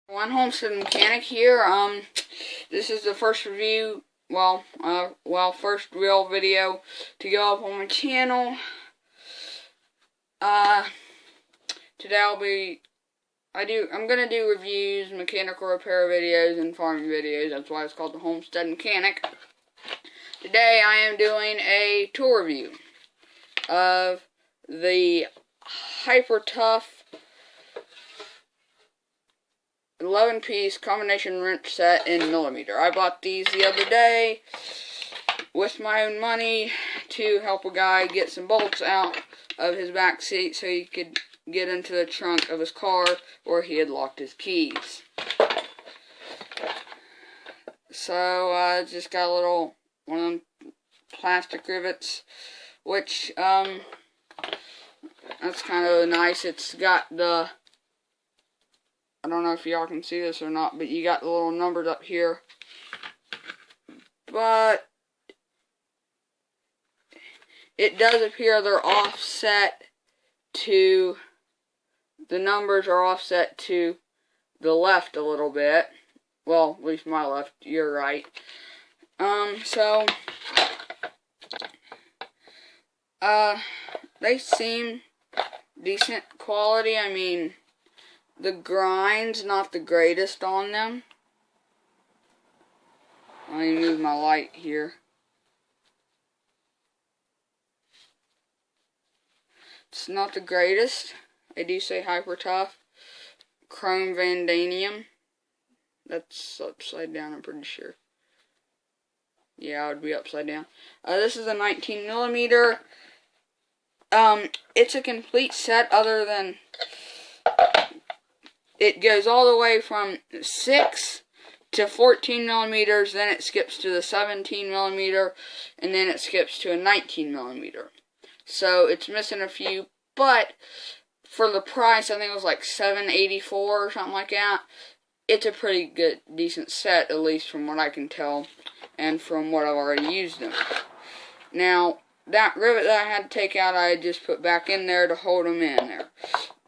One Homestead Mechanic here. This is the first review, first real video to go up on my channel. Today I'm gonna do reviews, mechanical repair videos, and farming videos. That's why it's called the Homestead Mechanic. Today I am doing a tool review of the Hyper Tough 11-piece combination wrench set in millimeter. I bought these the other day with my own money to help a guy get some bolts out of his back seat so he could get into the trunk of his car where he had locked his keys. So just got a little one of them plastic rivets, which that's kind of nice. It's got the, I don't know if y'all can see this or not, but you got the little numbers up here. But it does appear they're offset to, the numbers are offset to the left a little bit. Well, at least my left, your right. They seem decent quality. I mean, the grind's not the greatest on them. Let me move my light here. It's not the greatest. They do say Hyper Tough. Chrome Vandanium. That's upside down, I'm pretty sure. Yeah, it would be upside down. This is a 19 millimeter. It's a complete set other than it goes all the way from 6 to 14 millimeters, then it skips to the 17 millimeter, and then it skips to a 19 millimeter. So it's missing a few, but for the price, I think it was like $7.84 or something like that. It's a pretty good, decent set, at least from what I can tell, and from what I've already used them. Now, that rivet that I had to take out, I just put back in there to hold them in there.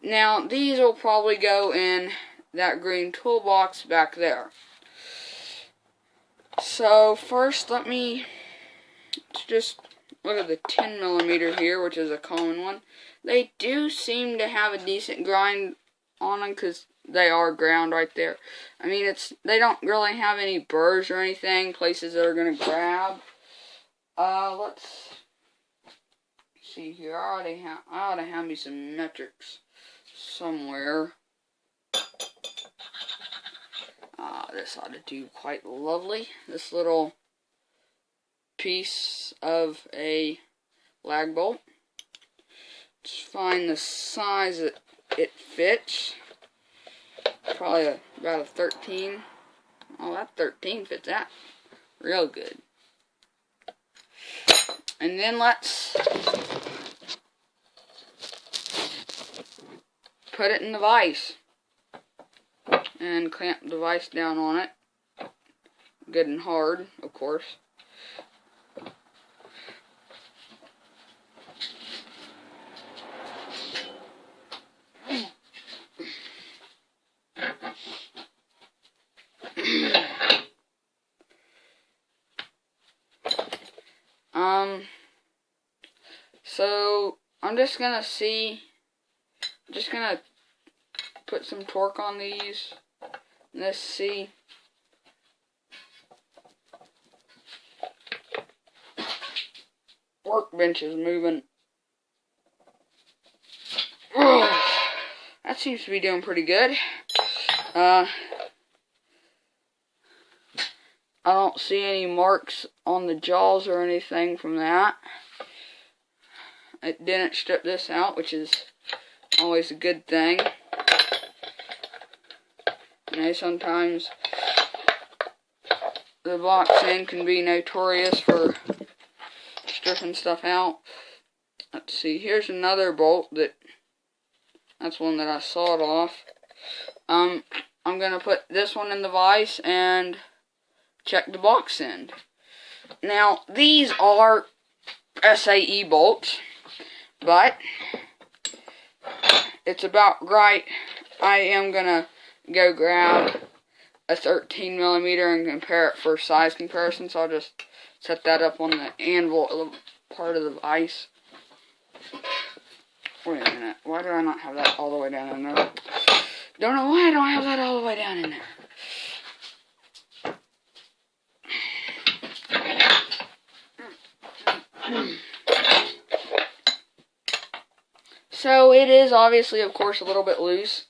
Now, these will probably go in that green toolbox back there. So, first, let me just look at the 10 millimeter here, which is a common one. They do seem to have a decent grind on them, because they are ground right there. I mean, they don't really have any burrs or anything, places that are going to grab. Let's see here. I ought to have me some metrics somewhere. This ought to do quite lovely. This little piece of a lag bolt. Let's find the size that it fits. Probably about a 13. Oh, that 13 fits that real good. And then let's put it in the vise and clamp the vise down on it, good and hard, of course. So I'm just gonna put some torque on these. Let's see. Workbench is moving. Oh, that seems to be doing pretty good. I don't see any marks on the jaws or anything from that. It didn't strip this out, which is always a good thing. You know, sometimes the box end can be notorious for stripping stuff out. Let's see, here's another bolt that's one that I sawed off. I'm gonna put this one in the vise and check the box end. Now, these are SAE bolts, but it's about right. I am gonna go grab a 13 millimeter and compare it for size comparison. So I'll just set that up on the anvil, part of the vise. Wait a minute, why do I not have that all the way down in there? Don't know why I don't have that all the way down in there. So it is obviously, of course, a little bit loose.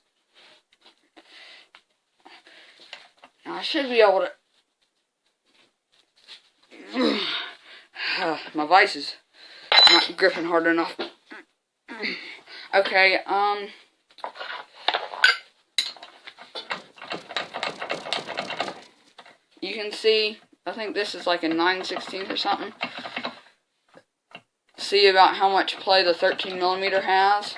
Now I should be able to... my vise is not gripping hard enough. Okay, you can see, I think this is like a 9/16 or something. See about how much play the 13 millimeter has.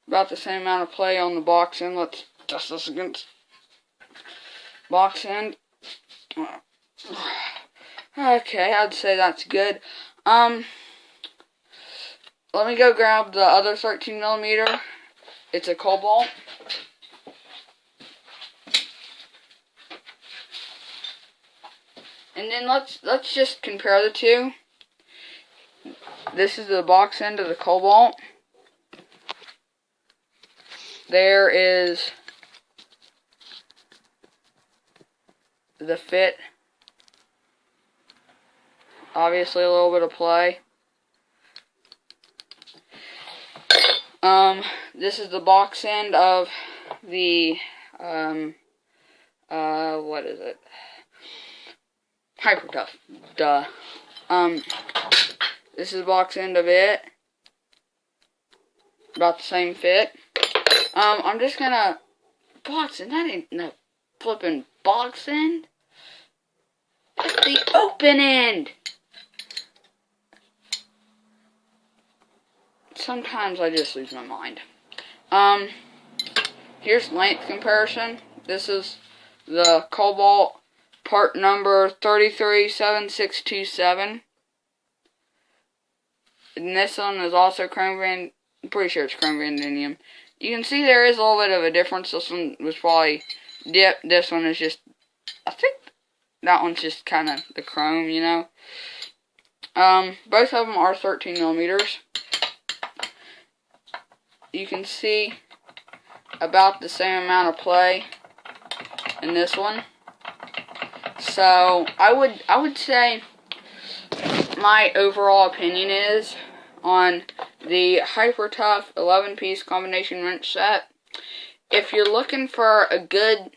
About the same amount of play on the box end. Let's test this against box end. Okay, I'd say that's good. Let me go grab the other 13 millimeter. It's a cobalt. And then let's just compare the two. This is the box end of the cobalt. There is the fit. Obviously a little bit of play. This is the box end of the what is it? Hyper Tough. Duh. This is the box end of it. About the same fit. I'm just gonna box end. That ain't no flipping box end. It's the open end. Sometimes I just lose my mind. Here's length comparison. This is the cobalt part number 337627. And this one is also chrome I'm pretty sure it's chrome vanadium. You can see there is a little bit of a difference. This one was probably dipped. This one is just, I think that one's just kind of the chrome, you know. Both of them are 13 millimeters. You can see about the same amount of play in this one. So I would say my overall opinion is on the Hyper Tough 11-piece combination wrench set. If you're looking for a good,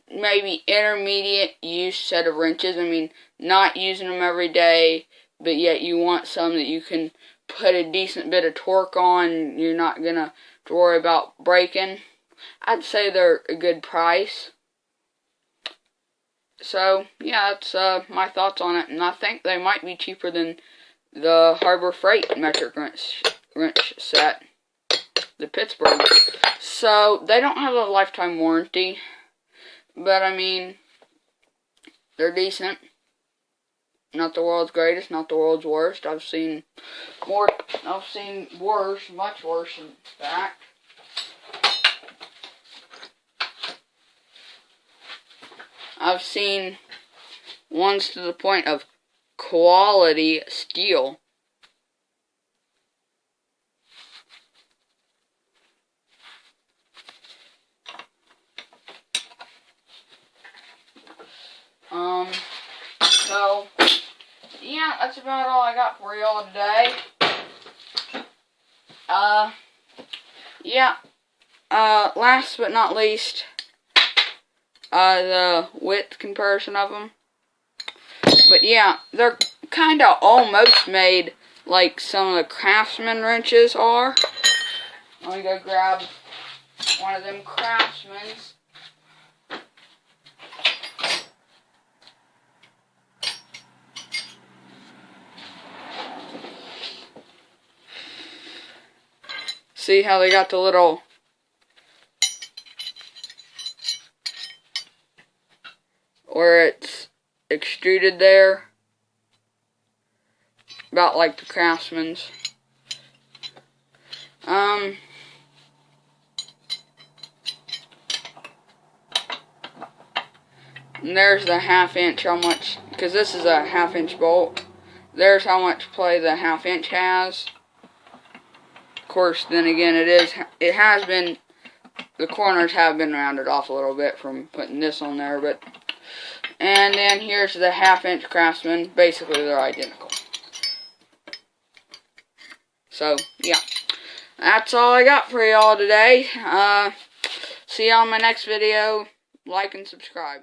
maybe intermediate use set of wrenches, I mean, not using them every day, but yet you want some that you can put a decent bit of torque on, you're not gonna have to worry about breaking, I'd say they're a good price. So yeah, that's my thoughts on it, and I think they might be cheaper than the Harbor Freight metric wrench set, the Pittsburgh. So they don't have a lifetime warranty, but I mean, they're decent. Not the world's greatest, not the world's worst. I've seen worse, much worse in fact. I've seen ones to the point of quality steel. So yeah, that's about all I got for y'all today. Last but not least, the width comparison of them. But yeah, they're kind of almost made like some of the Craftsman wrenches are. Let me go grab one of them Craftsmans. See how they got the little where it's extruded there? About like the Craftsman's. And there's the 1/2 inch, how much, because this is a 1/2 inch bolt. There's how much play the 1/2 inch has. Of course, then again, it has been, the corners have been rounded off a little bit from putting this on there, but, and then here's the 1/2 inch Craftsman. Basically, they're identical. So, yeah. That's all I got for y'all today. See y'all in my next video. Like and subscribe.